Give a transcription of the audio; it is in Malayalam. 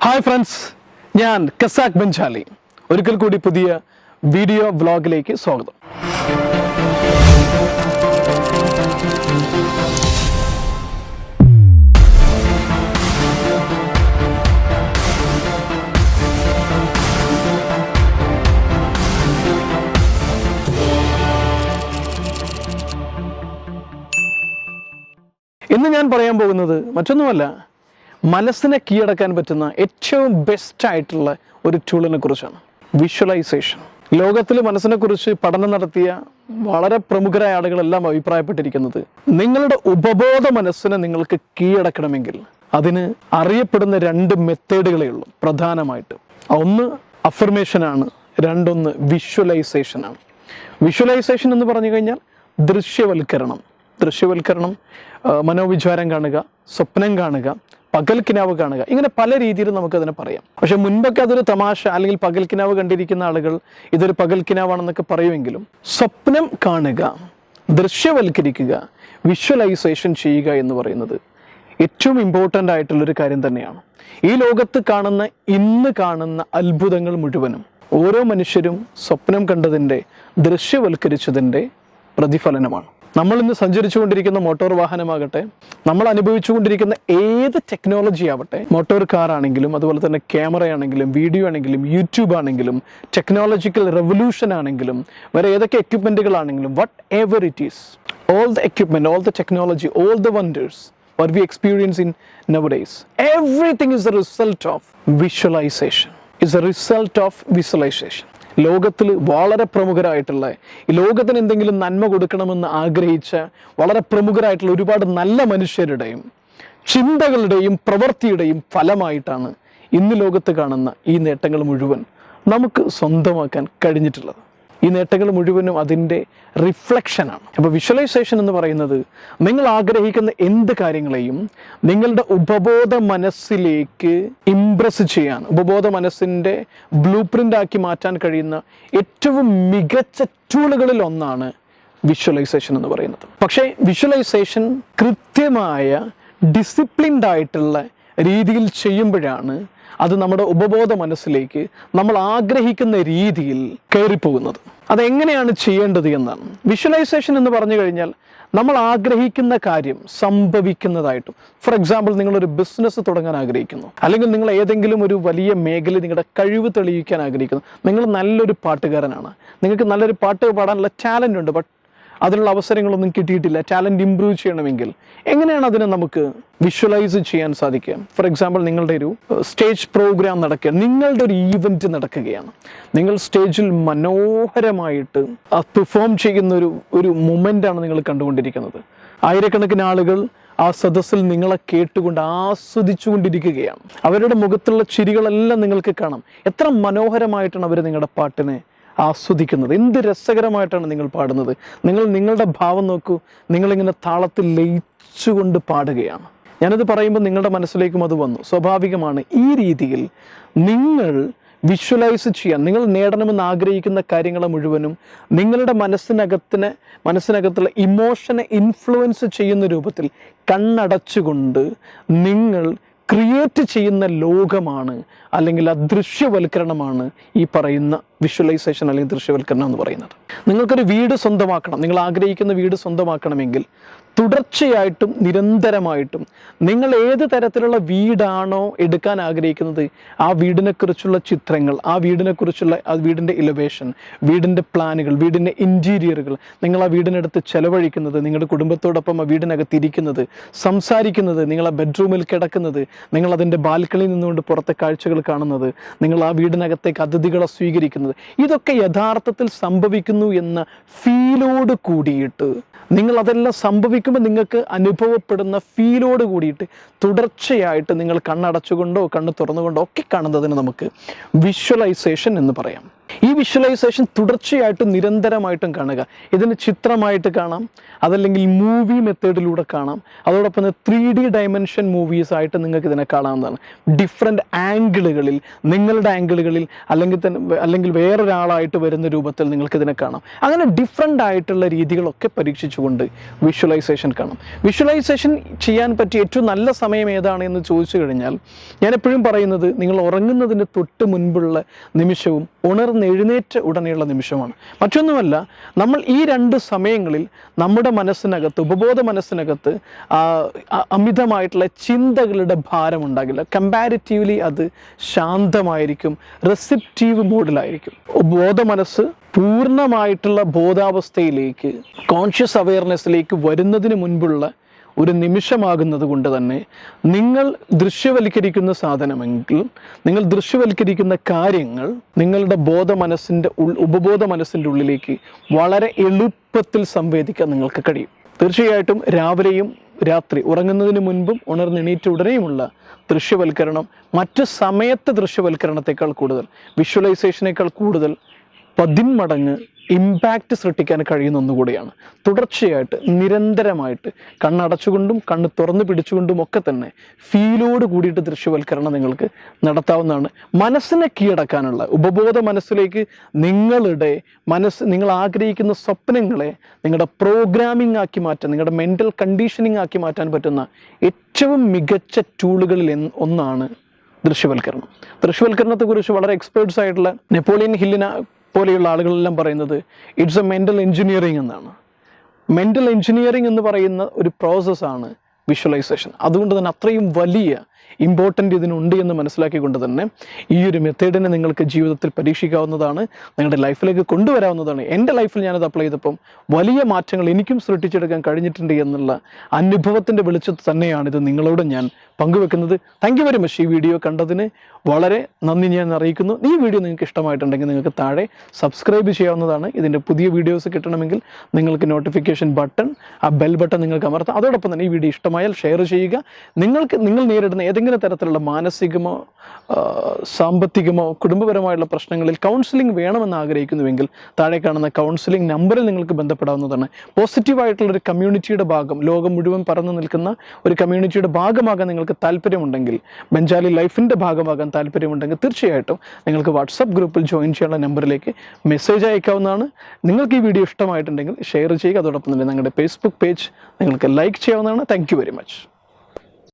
ഹായ് ഫ്രണ്ട്സ്, ഞാൻ കസാഖ് ബെഞ്ചാലി. ഒരിക്കൽ കൂടി പുതിയ വീഡിയോ വ്ലോഗിലേക്ക് സ്വാഗതം. ഇന്ന് ഞാൻ പറയാൻ പോകുന്നത് മറ്റൊന്നുമല്ല, മനസ്സിനെ കീഴടക്കാൻ പറ്റുന്ന ഏറ്റവും ബെസ്റ്റ് ആയിട്ടുള്ള ഒരു ടൂളിനെ കുറിച്ചാണ്. വിഷ്വലൈസേഷൻ. ലോകത്തിൽ മനസ്സിനെ കുറിച്ച് പഠനം നടത്തിയ വളരെ പ്രമുഖരായ ആളുകളെല്ലാം അഭിപ്രായപ്പെട്ടിരിക്കുന്നത്, നിങ്ങളുടെ ഉപബോധ മനസ്സിനെ നിങ്ങൾക്ക് കീഴടക്കണമെങ്കിൽ അതിന് അറിയപ്പെടുന്ന രണ്ട് മെത്തേഡുകളേ ഉള്ളൂ പ്രധാനമായിട്ട്. ഒന്ന് അഫർമേഷനാണ്, രണ്ടൊന്ന് വിഷ്വലൈസേഷനാണ്. വിഷ്വലൈസേഷൻ എന്ന് പറഞ്ഞു കഴിഞ്ഞാൽ ദൃശ്യവൽക്കരണം. മനോവിചാരം കാണുക, സ്വപ്നം കാണുക, പകൽക്കിനാവ് കാണുക, ഇങ്ങനെ പല രീതിയിൽ നമുക്കതിനെ പറയാം. പക്ഷെ മുൻപൊക്കെ അതൊരു തമാശ അല്ലെങ്കിൽ പകൽക്കിനാവ് കണ്ടിരിക്കുന്ന ആളുകൾ ഇതൊരു പകൽക്കിനാവാണെന്നൊക്കെ പറയുമെങ്കിലും സ്വപ്നം കാണുക, ദൃശ്യവൽക്കരിക്കുക, വിഷ്വലൈസേഷൻ ചെയ്യുക എന്ന് പറയുന്നത് ഏറ്റവും ഇമ്പോർട്ടൻ്റ് ആയിട്ടുള്ളൊരു കാര്യം തന്നെയാണ്. ഈ ലോകത്ത് കാണുന്ന ഇന്ന് കാണുന്ന അത്ഭുതങ്ങൾ മുഴുവനും ഓരോ മനുഷ്യരും സ്വപ്നം കണ്ടതിൻ്റെ, ദൃശ്യവൽക്കരിച്ചതിൻ്റെ പ്രതിഫലനമാണ്. നമ്മൾ ഇന്ന് സഞ്ചരിച്ചുകൊണ്ടിരിക്കുന്ന മോട്ടോർ വാഹനമാകട്ടെ, നമ്മൾ അനുഭവിച്ചുകൊണ്ടിരിക്കുന്ന ഏത് ടെക്നോളജി ആവട്ടെ, മോട്ടോർ കാർ ആണെങ്കിലും അതുപോലെ തന്നെ ക്യാമറയാണെങ്കിലും വീഡിയോ ആണെങ്കിലും യൂട്യൂബ് ആണെങ്കിലും ടെക്നോളജിക്കൽ റെവല്യൂഷൻ ആണെങ്കിലും വേറെ ഏതൊക്കെ എക്യുപ്മെൻറ്റുകളാണെങ്കിലും, whatever it is, all the equipment, all the technology, all the wonders what we experience in nowadays, everything is the result of visualization. Is a result of visualization. ലോകത്തിൽ വളരെ പ്രമുഖരായിട്ടുള്ള, ഈ ലോകത്തിന് എന്തെങ്കിലും നന്മ കൊടുക്കണമെന്ന് ആഗ്രഹിച്ച വളരെ പ്രമുഖരായിട്ടുള്ള ഒരുപാട് നല്ല മനുഷ്യരുടെയും ചിന്തകളുടെയും പ്രവൃത്തിയുടെയും ഫലമായിട്ടാണ് ഇന്ന് ലോകത്ത് കാണുന്ന ഈ നേട്ടങ്ങൾ മുഴുവൻ നമുക്ക് സ്വന്തമാക്കാൻ കഴിഞ്ഞിട്ടുള്ളത്. ഈ നേട്ടങ്ങൾ മുഴുവനും അതിൻ്റെ റിഫ്ലക്ഷനാണ്. അപ്പോൾ വിഷ്വലൈസേഷൻ എന്ന് പറയുന്നത് നിങ്ങൾ ആഗ്രഹിക്കുന്ന എന്ത് കാര്യങ്ങളെയും നിങ്ങളുടെ ഉപബോധ മനസ്സിലേക്ക് ഇംപ്രസ് ചെയ്യാൻ, ഉപബോധ മനസ്സിൻ്റെ ബ്ലൂ പ്രിൻ്റ് ആക്കി മാറ്റാൻ കഴിയുന്ന ഏറ്റവും മികച്ച ടൂളുകളിൽ ഒന്നാണ് വിഷ്വലൈസേഷൻ എന്ന് പറയുന്നത്. പക്ഷേ വിഷ്വലൈസേഷൻ കൃത്യമായ ഡിസിപ്ലിൻഡ് ആയിട്ടുള്ള രീതിയിൽ ചെയ്യുമ്പോഴാണ് അത് നമ്മുടെ ഉപബോധ മനസ്സിലേക്ക് നമ്മൾ ആഗ്രഹിക്കുന്ന രീതിയിൽ കയറിപ്പോകുന്നത്. അതെങ്ങനെയാണ് ചെയ്യേണ്ടത് എന്നാണ്. വിഷ്വലൈസേഷൻ എന്ന് പറഞ്ഞു കഴിഞ്ഞാൽ നമ്മൾ ആഗ്രഹിക്കുന്ന കാര്യം സംഭവിക്കുന്നതായിട്ടും, ഫോർ എക്സാമ്പിൾ നിങ്ങളൊരു ബിസിനസ് തുടങ്ങാൻ ആഗ്രഹിക്കുന്നു, അല്ലെങ്കിൽ നിങ്ങൾ ഏതെങ്കിലും ഒരു വലിയ മേഖല നിങ്ങളുടെ കഴിവ് തെളിയിക്കാൻ ആഗ്രഹിക്കുന്നു. നിങ്ങൾ നല്ലൊരു പാട്ടുകാരനാണ്, നിങ്ങൾക്ക് നല്ലൊരു പാട്ട് പാടാനുള്ള ടാലൻ്റ് ഉണ്ട്, ബട്ട് അതിനുള്ള അവസരങ്ങളൊന്നും കിട്ടിയിട്ടില്ല. ടാലൻറ്റ് ഇമ്പ്രൂവ് ചെയ്യണമെങ്കിൽ എങ്ങനെയാണ് അതിനെ നമുക്ക് വിഷ്വലൈസ് ചെയ്യാൻ സാധിക്കുക? ഫോർ എക്സാമ്പിൾ നിങ്ങളുടെ ഒരു സ്റ്റേജ് പ്രോഗ്രാം നടക്കുക, നിങ്ങളുടെ ഒരു ഈവൻറ്റ് നടക്കുകയാണ്, നിങ്ങൾ സ്റ്റേജിൽ മനോഹരമായിട്ട് പെർഫോം ചെയ്യുന്ന ഒരു മൊമെൻ്റാണ് നിങ്ങൾ കണ്ടുകൊണ്ടിരിക്കുന്നത്. ആയിരക്കണക്കിന് ആളുകൾ ആ സദസ്സിൽ നിങ്ങളെ കേട്ടുകൊണ്ട് ആസ്വദിച്ചുകൊണ്ടിരിക്കുകയാണ്. അവരുടെ മുഖത്തുള്ള ചിരികളെല്ലാം നിങ്ങൾക്ക് കാണാം. എത്ര മനോഹരമായിട്ടാണ് അവർ നിങ്ങളുടെ പാട്ടിനെ ആസ്വദിക്കുന്നത്, എന്ത് രസകരമായിട്ടാണ് നിങ്ങൾ പാടുന്നത്. നിങ്ങളുടെ ഭാവം നോക്കൂ, നിങ്ങളിങ്ങനെ താളത്തിൽ ലയിച്ചുകൊണ്ട് പാടുകയാണ്. ഞാനത് പറയുമ്പോൾ നിങ്ങളുടെ മനസ്സിലേക്കും അത് വന്നു. സ്വാഭാവികമാണ് ഈ രീതിയിൽ നിങ്ങൾ വിഷ്വലൈസ് ചെയ്യാൻ, നിങ്ങൾ നേടണമെന്ന് ആഗ്രഹിക്കുന്ന കാര്യങ്ങളെ മുഴുവനും നിങ്ങളുടെ മനസ്സിനകത്തുള്ള ഇമോഷനെ ഇൻഫ്ലുവൻസ് ചെയ്യുന്ന രൂപത്തിൽ കണ്ണടച്ചുകൊണ്ട് നിങ്ങൾ ക്രിയേറ്റ് ചെയ്യുന്ന ലോകമാണ്, അല്ലെങ്കിൽ ആ ദൃശ്യവൽക്കരണമാണ് ഈ പറയുന്ന വിഷ്വലൈസേഷൻ അല്ലെങ്കിൽ ദൃശ്യവൽക്കരണം എന്ന് പറയുന്നത്. നിങ്ങൾക്കൊരു വീട് സ്വന്തമാക്കണം, നിങ്ങൾ ആഗ്രഹിക്കുന്ന വീട് സ്വന്തമാക്കണമെങ്കിൽ തുടർച്ചയായിട്ടും നിരന്തരമായിട്ടും നിങ്ങൾ ഏത് തരത്തിലുള്ള വീടാണോ എടുക്കാൻ ആഗ്രഹിക്കുന്നത് ആ വീടിനെക്കുറിച്ചുള്ള ചിത്രങ്ങൾ, ആ വീടിൻ്റെ ഇലവേഷൻ, വീടിൻ്റെ പ്ലാനുകൾ, വീടിൻ്റെ ഇൻറ്റീരിയറുകൾ, നിങ്ങൾ ആ വീടിനടുത്ത് ചെലവഴിക്കുന്നത്, നിങ്ങളുടെ കുടുംബത്തോടൊപ്പം ആ വീടിനകത്ത് ഇരിക്കുന്നത്, സംസാരിക്കുന്നത്, നിങ്ങൾ ആ ബെഡ്റൂമിൽ കിടക്കുന്നത്, നിങ്ങൾ അതിൻ്റെ ബാൽക്കണിയിൽ നിന്നുകൊണ്ട് പുറത്തെ കാഴ്ചകൾ കാണുന്നത്, നിങ്ങൾ ആ വീടിനകത്തേക്ക് അതിഥികളെ സ്വീകരിക്കുന്നത്, ഇതൊക്കെ യഥാർത്ഥത്തിൽ സംഭവിക്കുന്നു എന്ന ഫീലോട് കൂടിയിട്ട്, നിങ്ങൾ അതെല്ലാം സംഭവിക്കുമ്പോൾ നിങ്ങൾക്ക് അനുഭവപ്പെടുന്ന ഫീലോട് കൂടിയിട്ട് തുടർച്ചയായിട്ട് നിങ്ങൾ കണ്ണടച്ചുകൊണ്ടോ കണ്ണ് തുറന്നുകൊണ്ടോ ഒക്കെ കാണുന്നതിന് നമുക്ക് വിഷ്വലൈസേഷൻ എന്ന് പറയാം. ഈ വിഷ്വലൈസേഷൻ തുടർച്ചയായിട്ടും നിരന്തരമായിട്ടും കാണുക. ഇതിന് ചിത്രമായിട്ട് കാണാം, അതല്ലെങ്കിൽ മൂവി മെത്തേഡിലൂടെ കാണാം, അതോടൊപ്പം 3D ഡയമെൻഷൻ മൂവീസ് ആയിട്ട് നിങ്ങൾക്ക് ഇതിനെ കാണാവുന്നതാണ്. ഡിഫറെൻ്റ് ആംഗിളുകളിൽ, നിങ്ങളുടെ ആംഗിളുകളിൽ, അല്ലെങ്കിൽ വേറൊരാളായിട്ട് വരുന്ന രൂപത്തിൽ നിങ്ങൾക്ക് ഇതിനെ കാണാം. അങ്ങനെ ഡിഫറെൻ്റ് ആയിട്ടുള്ള രീതികളൊക്കെ പരീക്ഷിച്ച് ഉപയോഗിച്ചുകൊണ്ട് വിഷ്വലൈസേഷൻ കാണാം. വിഷ്വലൈസേഷൻ ചെയ്യാൻ പറ്റിയ ഏറ്റവും നല്ല സമയം ഏതാണ് എന്ന് ചോദിച്ചു കഴിഞ്ഞാൽ ഞാൻ എപ്പോഴും പറയുന്നത് നിങ്ങൾ ഉറങ്ങുന്നതിന് തൊട്ട് മുൻപുള്ള നിമിഷവും ഉണർന്നെഴുന്നേറ്റ ഉടനെയുള്ള നിമിഷമാണ്. മറ്റൊന്നുമല്ല, നമ്മൾ ഈ 2 സമയങ്ങളിൽ നമ്മുടെ മനസ്സിനകത്ത്, ഉപബോധ മനസ്സിനകത്ത് അമിതമായിട്ടുള്ള ചിന്തകളുടെ ഭാരം ഉണ്ടാകില്ല. കമ്പാരിറ്റീവ്ലി അത് ശാന്തമായിരിക്കും, റെസിപ്റ്റീവ് മോഡിലായിരിക്കും. ബോധ മനസ്സ് പൂർണ്ണമായിട്ടുള്ള ബോധാവസ്ഥയിലേക്ക്, കോൺഷ്യസ് അവെയർനെസ്സിലേക്ക് വരുന്നതിന് മുൻപുള്ള ഒരു നിമിഷമാകുന്നത് കൊണ്ട് തന്നെ നിങ്ങൾ ദൃശ്യവൽക്കരിക്കുന്ന സാധനമെങ്കിൽ, നിങ്ങൾ ദൃശ്യവൽക്കരിക്കുന്ന കാര്യങ്ങൾ നിങ്ങളുടെ ഉപബോധ മനസ്സിൻ്റെ ഉള്ളിലേക്ക് വളരെ എളുപ്പത്തിൽ സംവേദിക്കാൻ നിങ്ങൾക്ക് കഴിയും. തീർച്ചയായിട്ടും രാവിലെയും രാത്രി ഉറങ്ങുന്നതിന് മുൻപും ഉണർന്നെണീറ്റ ഉടനെയുമുള്ള ദൃശ്യവൽക്കരണം മറ്റ് സമയത്തെ ദൃശ്യവൽക്കരണത്തെക്കാൾ കൂടുതൽ, വിഷ്വലൈസേഷനേക്കാൾ കൂടുതൽ 10 മടങ്ങ് ഇമ്പാക്റ്റ് സൃഷ്ടിക്കാൻ കഴിയുന്ന ഒന്നുകൂടിയാണ്. തുടർച്ചയായിട്ട് നിരന്തരമായിട്ട് കണ്ണടച്ചുകൊണ്ടും കണ്ണ് തുറന്നു പിടിച്ചുകൊണ്ടും ഒക്കെ തന്നെ ഫീലോട് കൂടിയിട്ട് ദൃശ്യവൽക്കരണം നിങ്ങൾക്ക് നടത്താവുന്നതാണ്. മനസ്സിനെ കീഴടക്കാനുള്ള, ഉപബോധ മനസ്സിലേക്ക് നിങ്ങൾ ആഗ്രഹിക്കുന്ന സ്വപ്നങ്ങളെ നിങ്ങളുടെ പ്രോഗ്രാമിംഗ് ആക്കി മാറ്റാൻ, നിങ്ങളുടെ മെൻ്റൽ കണ്ടീഷനിങ് ആക്കി മാറ്റാൻ പറ്റുന്ന ഏറ്റവും മികച്ച ടൂളുകളിൽ ഒന്നാണ് ദൃശ്യവൽക്കരണം. ദൃശ്യവൽക്കരണത്തെക്കുറിച്ച് വളരെ എക്സ്പേർട്സ് ആയിട്ടുള്ള നെപ്പോളിയൻ ഹില്ലിനെ പോലെയുള്ള ആളുകളെല്ലാം പറയുന്നത് ഇറ്റ്സ് എ മെൻ്റൽ എഞ്ചിനീയറിംഗ് എന്നാണ്. മെൻ്റൽ എഞ്ചിനീയറിംഗ് എന്ന് പറയുന്ന ഒരു പ്രോസസ്സാണ് വിഷ്വലൈസേഷൻ. അതുകൊണ്ട് തന്നെ അത്രയും വലിയ ഇമ്പോർട്ടൻ്റ് ഇതിനുണ്ട് എന്ന് മനസ്സിലാക്കിക്കൊണ്ട് തന്നെ ഈ ഒരു മെത്തേഡിനെ നിങ്ങൾക്ക് ജീവിതത്തിൽ പരീക്ഷിക്കാവുന്നതാണ്, നിങ്ങളുടെ ലൈഫിലേക്ക് കൊണ്ടുവരാവുന്നതാണ്. എൻ്റെ ലൈഫിൽ ഞാനത് അപ്ലൈ ചെയ്തപ്പം വലിയ മാറ്റങ്ങൾ എനിക്കും സൃഷ്ടിച്ചെടുക്കാൻ കഴിഞ്ഞിട്ടുണ്ട് എന്നുള്ള അനുഭവത്തിൻ്റെ വെളിച്ചത്ത് തന്നെയാണ് ഇത് നിങ്ങളോട് ഞാൻ പങ്കുവെക്കുന്നത്. Thank you very much. ഈ വീഡിയോ കണ്ടതിന് വളരെ നന്ദി ഞാൻ അറിയിക്കുന്നു. ഈ വീഡിയോ നിങ്ങൾക്ക് ഇഷ്ടമായിട്ടുണ്ടെങ്കിൽ നിങ്ങൾക്ക് താഴെ സബ്സ്ക്രൈബ് ചെയ്യാവുന്നതാണ്. ഇതിൻ്റെ പുതിയ വീഡിയോസ് കിട്ടണമെങ്കിൽ നിങ്ങൾക്ക് നോട്ടിഫിക്കേഷൻ ബട്ടൺ, ആ ബെൽ ബട്ടൺ നിങ്ങൾക്ക് അമർത്താം. അതോടൊപ്പം തന്നെ ഈ വീഡിയോ ഇഷ്ടമായാൽ ഷെയർ ചെയ്യുക. നിങ്ങൾ നേരിടുന്ന ഏതെങ്കിലും തരത്തിലുള്ള മാനസികമോ സാമ്പത്തികമോ കുടുംബപരമായുള്ള പ്രശ്നങ്ങളിൽ കൗൺസിലിംഗ് വേണമെന്ന് ആഗ്രഹിക്കുന്നുവെങ്കിൽ താഴെ കാണുന്ന കൗൺസിലിംഗ് നമ്പറിൽ നിങ്ങൾക്ക് ബന്ധപ്പെടാവുന്നതാണ്. പോസിറ്റീവായിട്ടുള്ളൊരു കമ്മ്യൂണിറ്റിയുടെ ഭാഗം, ലോകം മുഴുവൻ പറന്നു നിൽക്കുന്ന ഒരു കമ്മ്യൂണിറ്റിയുടെ ഭാഗമാകാൻ നിങ്ങൾക്ക് താല്പര്യമുണ്ടെങ്കിൽ, ബെഞ്ചാലി ലൈഫിൻ്റെ ഭാഗമാകാൻ താല്പര്യമുണ്ടെങ്കിൽ തീർച്ചയായിട്ടും നിങ്ങൾക്ക് വാട്സപ്പ് ഗ്രൂപ്പിൽ ജോയിൻ ചെയ്യാനുള്ള നമ്പറിലേക്ക് മെസ്സേജ് അയക്കാവുന്നതാണ്. നിങ്ങൾക്ക് ഈ വീഡിയോ ഇഷ്ടമായിട്ടുണ്ടെങ്കിൽ ഷെയർ ചെയ്യുക. അതോടൊപ്പം തന്നെ നിങ്ങളുടെ ഫേസ്ബുക്ക് പേജ് നിങ്ങൾക്ക് ലൈക്ക് ചെയ്യാവുന്നതാണ്. Thank you very much.